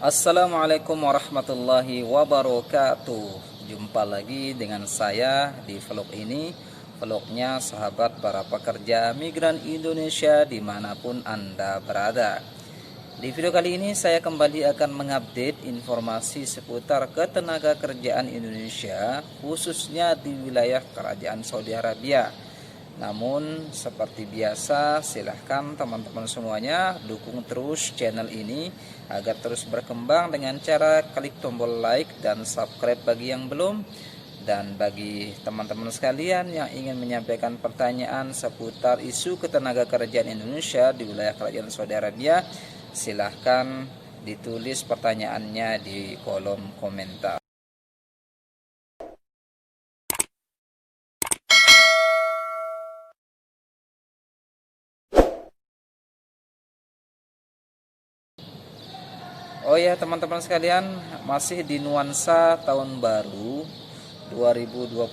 Assalamualaikum warahmatullahi wabarakatuh. Jumpa lagi dengan saya di vlog ini. Vlognya sahabat para pekerja migran Indonesia dimanapun Anda berada. Di video kali ini saya kembali akan mengupdate informasi seputar ketenaga kerjaan Indonesia, khususnya di wilayah Kerajaan Saudi Arabia. Namun seperti biasa, silahkan teman-teman semuanya dukung terus channel ini agar terus berkembang dengan cara klik tombol like dan subscribe bagi yang belum. Dan bagi teman-teman sekalian yang ingin menyampaikan pertanyaan seputar isu ketenaga kerjaan Indonesia di wilayah Kerajaan Saudi Arabia, silahkan ditulis pertanyaannya di kolom komentar. Oh ya teman-teman sekalian, masih di nuansa tahun baru 2021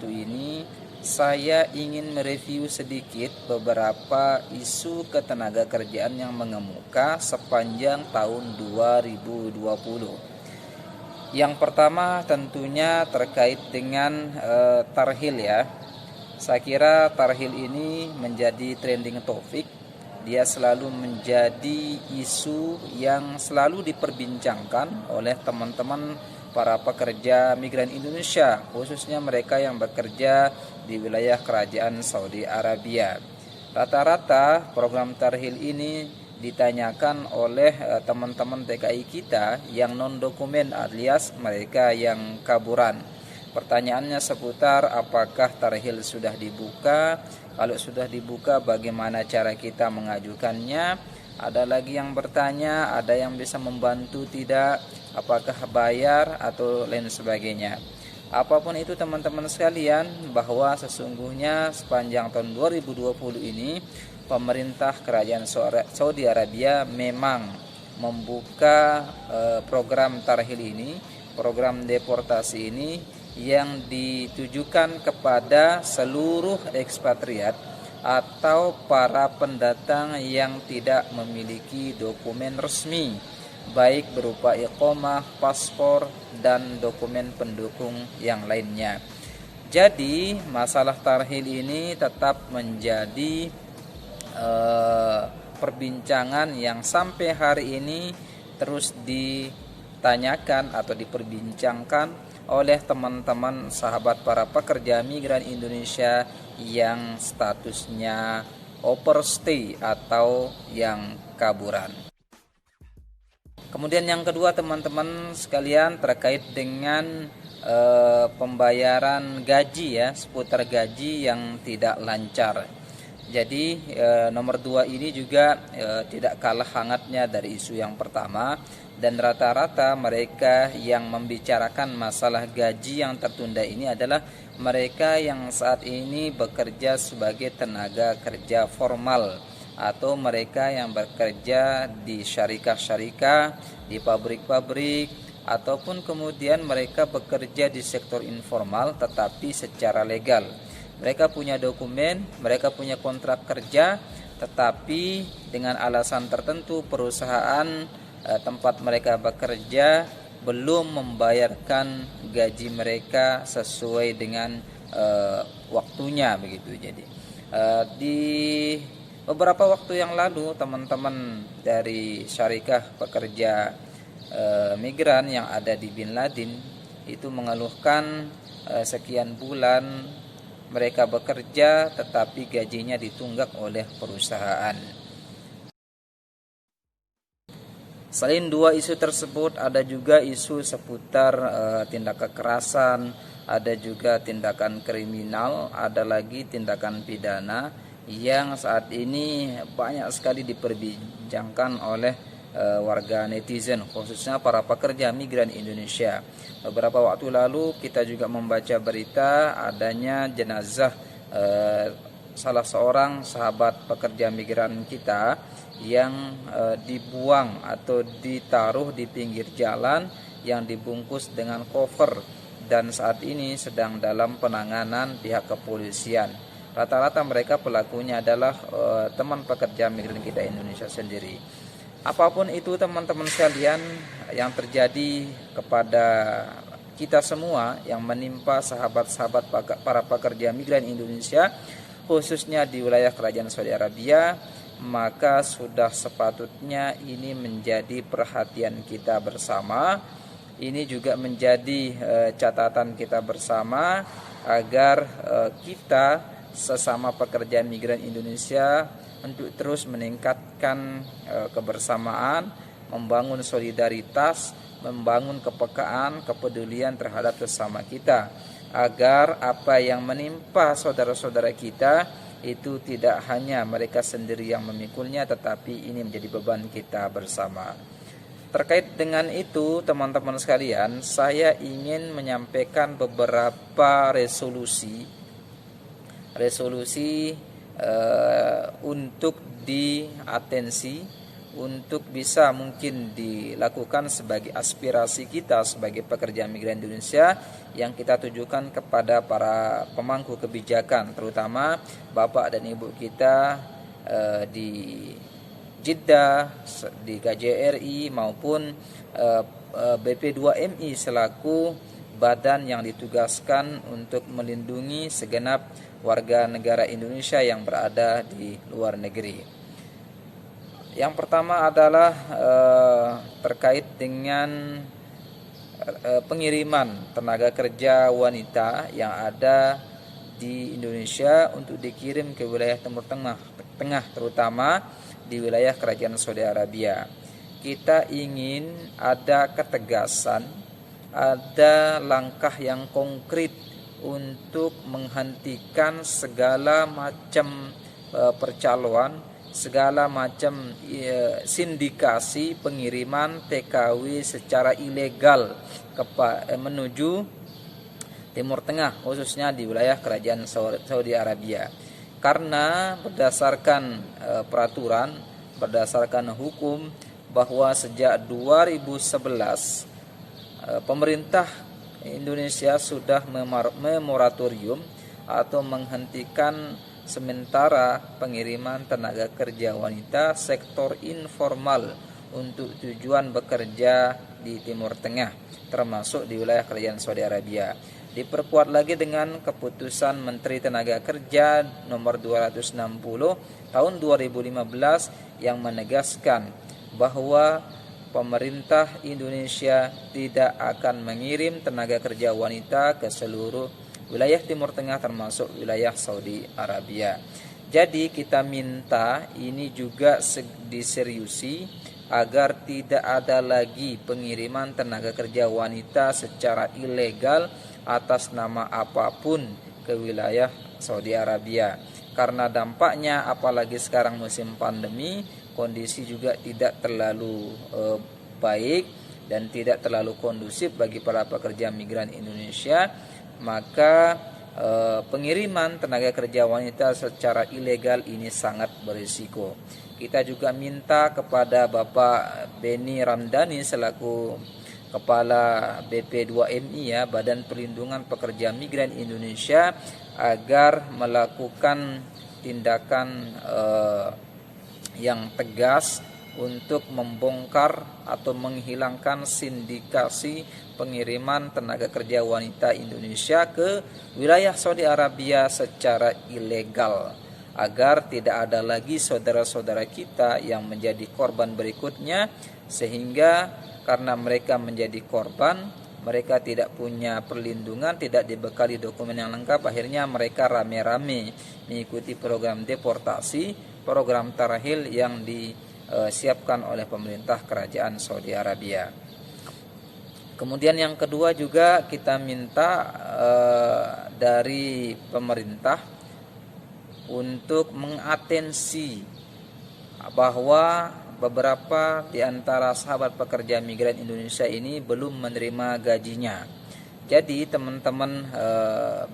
ini, saya ingin mereview sedikit beberapa isu ketenaga kerjaan yang mengemuka sepanjang tahun 2020. Yang pertama tentunya terkait dengan tarhil ya. Saya kira tarhil ini menjadi trending topik. Dia selalu menjadi isu yang selalu diperbincangkan oleh teman-teman para pekerja migran Indonesia, khususnya mereka yang bekerja di wilayah Kerajaan Saudi Arabia. Rata-rata program tarhil ini ditanyakan oleh teman-teman TKI kita yang non-dokumen alias mereka yang kaburan. Pertanyaannya seputar apakah tarhil sudah dibuka, kalau sudah dibuka bagaimana cara kita mengajukannya. Ada lagi yang bertanya, ada yang bisa membantu tidak, apakah bayar atau lain sebagainya. Apapun itu teman-teman sekalian, bahwa sesungguhnya sepanjang tahun 2020 ini pemerintah Kerajaan Saudi Arabia memang membuka program tarhil ini, program deportasi ini yang ditujukan kepada seluruh ekspatriat atau para pendatang yang tidak memiliki dokumen resmi, baik berupa iqamah, paspor, dan dokumen pendukung yang lainnya. Jadi masalah tarhil ini tetap menjadi perbincangan yang sampai hari ini terus ditanyakan atau diperbincangkan oleh teman-teman sahabat para pekerja migran Indonesia yang statusnya overstay atau yang kaburan. Kemudian yang kedua teman-teman sekalian terkait dengan pembayaran gaji ya, seputar gaji yang tidak lancar. Jadi nomor 2 ini juga tidak kalah hangatnya dari isu yang pertama, dan rata-rata mereka yang membicarakan masalah gaji yang tertunda ini adalah mereka yang saat ini bekerja sebagai tenaga kerja formal atau mereka yang bekerja di syarikah-syarikah, di pabrik-pabrik, ataupun kemudian mereka bekerja di sektor informal tetapi secara legal. Mereka punya dokumen, mereka punya kontrak kerja, tetapi dengan alasan tertentu perusahaan tempat mereka bekerja belum membayarkan gaji mereka sesuai dengan waktunya begitu. Jadi di beberapa waktu yang lalu teman-teman dari syarikah pekerja migran yang ada di Bin Ladin itu mengeluhkan sekian bulan mereka bekerja tetapi gajinya ditunggak oleh perusahaan. Selain dua isu tersebut, ada juga isu seputar tindak kekerasan, ada juga tindakan kriminal, ada lagi tindakan pidana yang saat ini banyak sekali diperbincangkan oleh warga netizen, khususnya para pekerja migran Indonesia. Beberapa waktu lalu kita juga membaca berita adanya jenazah salah seorang sahabat pekerja migran kita yang dibuang atau ditaruh di pinggir jalan yang dibungkus dengan cover dan saat ini sedang dalam penanganan pihak kepolisian. Rata-rata mereka pelakunya adalah teman pekerja migran kita Indonesia sendiri. Apapun itu teman-teman sekalian yang terjadi kepada kita semua, yang menimpa sahabat-sahabat para pekerja migran Indonesia, khususnya di wilayah Kerajaan Saudi Arabia, maka sudah sepatutnya ini menjadi perhatian kita bersama. Ini juga menjadi catatan kita bersama agar kita sesama pekerja migran Indonesia untuk terus meningkatkan kebersamaan, membangun solidaritas, membangun kepekaan, kepedulian terhadap sesama kita, agar apa yang menimpa saudara-saudara kita itu tidak hanya mereka sendiri yang memikulnya, tetapi ini menjadi beban kita bersama. Terkait dengan itu, teman-teman sekalian, saya ingin menyampaikan beberapa resolusi untuk diatensi, untuk bisa mungkin dilakukan sebagai aspirasi kita sebagai pekerja migran Indonesia yang kita tujukan kepada para pemangku kebijakan, terutama Bapak dan Ibu kita di Jeddah, di KJRI maupun BP2MI selaku badan yang ditugaskan untuk melindungi segenap warga negara Indonesia yang berada di luar negeri. Yang pertama adalah terkait dengan pengiriman tenaga kerja wanita yang ada di Indonesia untuk dikirim ke wilayah Timur Tengah, terutama di wilayah Kerajaan Saudi Arabia. Kita ingin ada ketegasan, ada langkah yang konkret untuk menghentikan segala macam percaloan, segala macam sindikasi pengiriman TKW secara ilegal menuju Timur Tengah, khususnya di wilayah Kerajaan Saudi Arabia. Karena berdasarkan peraturan, berdasarkan hukum, bahwa sejak 2011 pemerintah Indonesia sudah memoratorium atau menghentikan sementara pengiriman tenaga kerja wanita sektor informal untuk tujuan bekerja di Timur Tengah, termasuk di wilayah Kerajaan Saudi Arabia. Diperkuat lagi dengan keputusan Menteri Tenaga Kerja nomor 260 tahun 2015 yang menegaskan bahwa pemerintah Indonesia tidak akan mengirim tenaga kerja wanita ke seluruh wilayah Timur Tengah termasuk wilayah Saudi Arabia. Jadi kita minta ini juga diseriusi agar tidak ada lagi pengiriman tenaga kerja wanita secara ilegal atas nama apapun ke wilayah Saudi Arabia. Karena dampaknya apalagi sekarang musim pandemi, kondisi juga tidak terlalu baik dan tidak terlalu kondusif bagi para pekerja migran Indonesia, maka pengiriman tenaga kerja wanita secara ilegal ini sangat berisiko. Kita juga minta kepada Bapak Beni Ramdhani selaku Kepala BP2MI Badan Perlindungan Pekerja Migran Indonesia, agar melakukan tindakan yang tegas untuk membongkar atau menghilangkan sindikasi pengiriman tenaga kerja wanita Indonesia ke wilayah Saudi Arabia secara ilegal, agar tidak ada lagi saudara-saudara kita yang menjadi korban berikutnya, sehingga karena mereka menjadi korban, mereka tidak punya perlindungan, tidak dibekali dokumen yang lengkap, akhirnya mereka rame-rame mengikuti program deportasi, program tarhil yang disiapkan oleh pemerintah Kerajaan Saudi Arabia. Kemudian yang kedua juga kita minta dari pemerintah untuk mengatensi bahwa beberapa di antara sahabat pekerja migran Indonesia ini belum menerima gajinya. Jadi teman-teman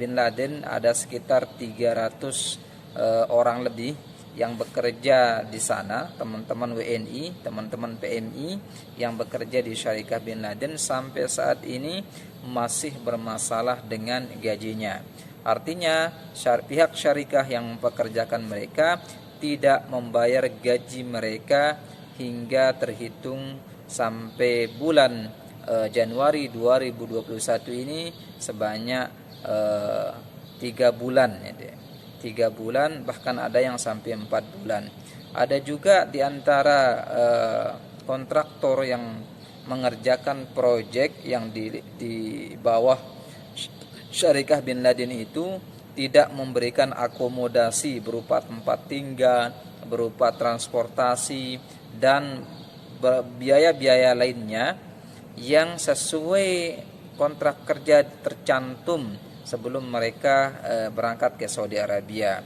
Bin Laden ada sekitar 300 orang lebih yang bekerja di sana, teman-teman WNI, teman-teman PMI yang bekerja di Syarikah Bin Laden sampai saat ini masih bermasalah dengan gajinya. Artinya pihak syarikah yang mempekerjakan mereka tidak membayar gaji mereka hingga terhitung sampai bulan Januari 2021 ini sebanyak 3 bulan ya. 3 bulan, bahkan ada yang sampai 4 bulan. Ada juga di antara kontraktor yang mengerjakan proyek yang di bawah Syarikah Bin Laden itu tidak memberikan akomodasi berupa tempat tinggal, berupa transportasi, dan biaya-biaya lainnya yang sesuai kontrak kerja tercantum sebelum mereka berangkat ke Saudi Arabia.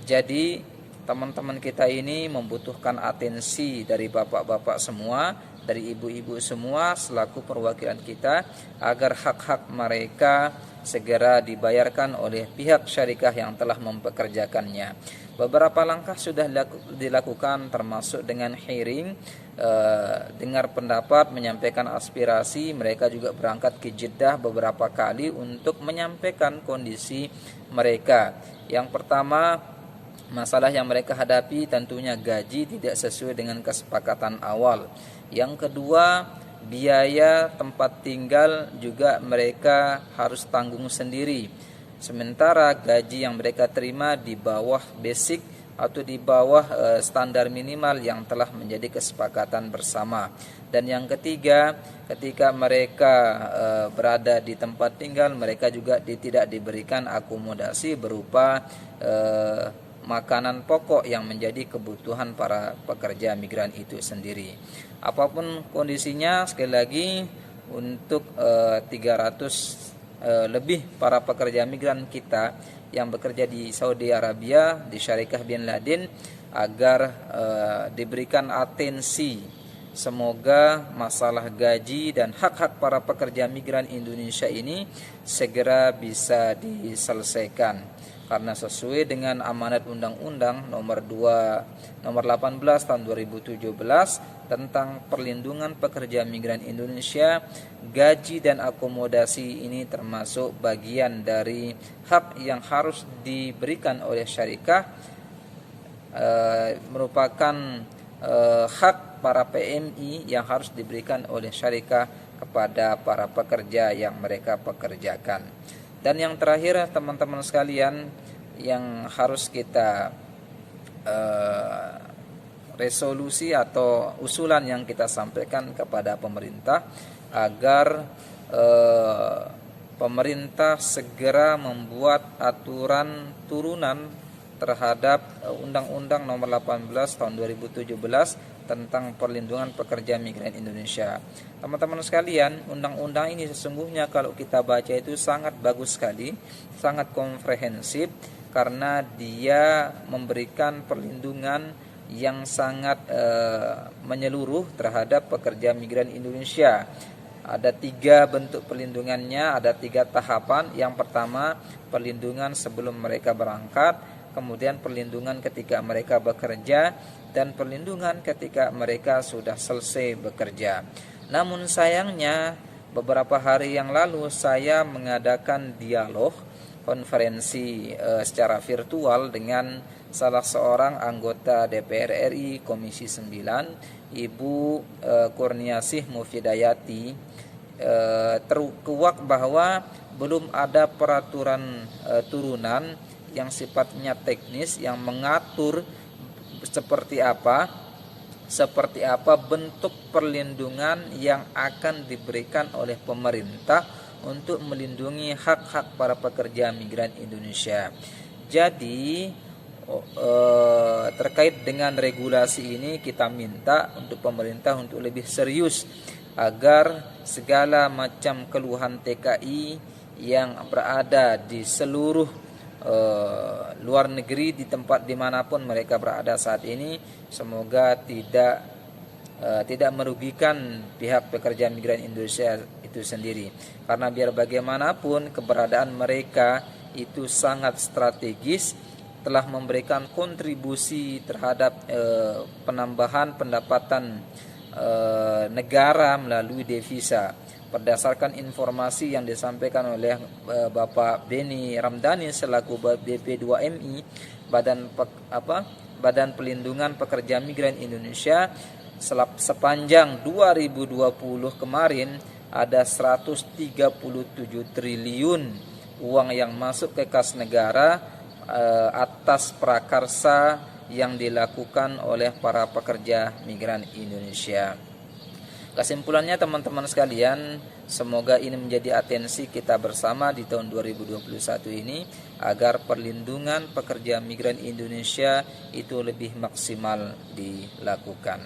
Jadi teman-teman kita ini membutuhkan atensi dari bapak-bapak semua, dari ibu-ibu semua selaku perwakilan kita, agar hak-hak mereka segera dibayarkan oleh pihak syarikah yang telah mempekerjakannya. Beberapa langkah sudah dilakukan, termasuk dengan hearing, dengar pendapat, menyampaikan aspirasi. Mereka juga berangkat ke Jeddah beberapa kali untuk menyampaikan kondisi mereka. Yang pertama, masalah yang mereka hadapi tentunya gaji tidak sesuai dengan kesepakatan awal. Yang kedua, biaya tempat tinggal juga mereka harus tanggung sendiri. Sementara gaji yang mereka terima di bawah basic atau di bawah standar minimal yang telah menjadi kesepakatan bersama. Dan yang ketiga, ketika mereka berada di tempat tinggal, mereka juga tidak diberikan akomodasi berupa makanan pokok yang menjadi kebutuhan para pekerja migran itu sendiri. Apapun kondisinya, sekali lagi untuk 300 lebih para pekerja migran kita yang bekerja di Saudi Arabia, di Syarikah Bin Laden, agar diberikan atensi. Semoga masalah gaji dan hak-hak para pekerja migran Indonesia ini segera bisa diselesaikan. Karena sesuai dengan amanat Undang-Undang nomor 18 tahun 2017 tentang perlindungan pekerja migran Indonesia, gaji dan akomodasi ini termasuk bagian dari hak yang harus diberikan oleh syarikah, merupakan hak para PMI yang harus diberikan oleh syarikah kepada para pekerja yang mereka pekerjakan. Dan yang terakhir, teman-teman sekalian, yang harus kita resolusi atau usulan yang kita sampaikan kepada pemerintah, agar pemerintah segera membuat aturan turunan terhadap Undang-Undang nomor 18 tahun 2017 tentang perlindungan pekerja migran Indonesia. Teman-teman sekalian, undang-undang ini sesungguhnya kalau kita baca itu sangat bagus sekali, sangat komprehensif, karena dia memberikan perlindungan yang sangat menyeluruh terhadap pekerja migran Indonesia. Ada 3 bentuk perlindungannya, ada 3 tahapan. Yang pertama, perlindungan sebelum mereka berangkat, kemudian perlindungan ketika mereka bekerja, dan perlindungan ketika mereka sudah selesai bekerja. Namun sayangnya, beberapa hari yang lalu saya mengadakan dialog konferensi secara virtual dengan salah seorang anggota DPR RI Komisi 9, Ibu Kurniasih Mufidayati, terkuak bahwa belum ada peraturan turunan yang sifatnya teknis yang mengatur seperti apa bentuk perlindungan yang akan diberikan oleh pemerintah untuk melindungi hak-hak para pekerja migran Indonesia. Jadi terkait dengan regulasi ini, kita minta untuk pemerintah untuk lebih serius agar segala macam keluhan TKI yang berada di seluruh luar negeri, di tempat dimanapun mereka berada saat ini, semoga tidak merugikan pihak pekerja migran Indonesia itu sendiri. Karena biar bagaimanapun keberadaan mereka itu sangat strategis, telah memberikan kontribusi terhadap penambahan pendapatan negara melalui devisa. Berdasarkan informasi yang disampaikan oleh Bapak Beni Ramdhani selaku BP2MI, Badan Pelindungan Pekerja Migran Indonesia, sepanjang 2020 kemarin ada 137 triliun uang yang masuk ke kas negara atas prakarsa yang dilakukan oleh para pekerja migran Indonesia. Kesimpulannya teman-teman sekalian, semoga ini menjadi atensi kita bersama di tahun 2021 ini agar perlindungan pekerja migran Indonesia itu lebih maksimal dilakukan.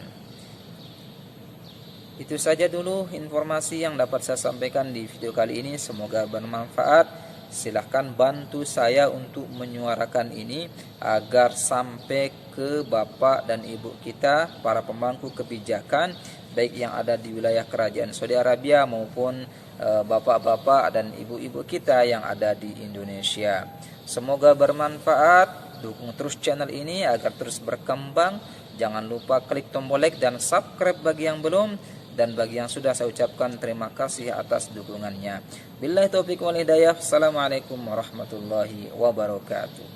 Itu saja dulu informasi yang dapat saya sampaikan di video kali ini, semoga bermanfaat. Silahkan bantu saya untuk menyuarakan ini agar sampai ke Bapak dan Ibu kita, para pemangku kebijakan, baik yang ada di wilayah Kerajaan Saudi Arabia maupun bapak-bapak dan ibu-ibu kita yang ada di Indonesia. Semoga bermanfaat. Dukung terus channel ini agar terus berkembang. Jangan lupa klik tombol like dan subscribe bagi yang belum. Dan bagi yang sudah, saya ucapkan terima kasih atas dukungannya. Billahi taufiq wal hidayah. Assalamualaikum warahmatullahi wabarakatuh.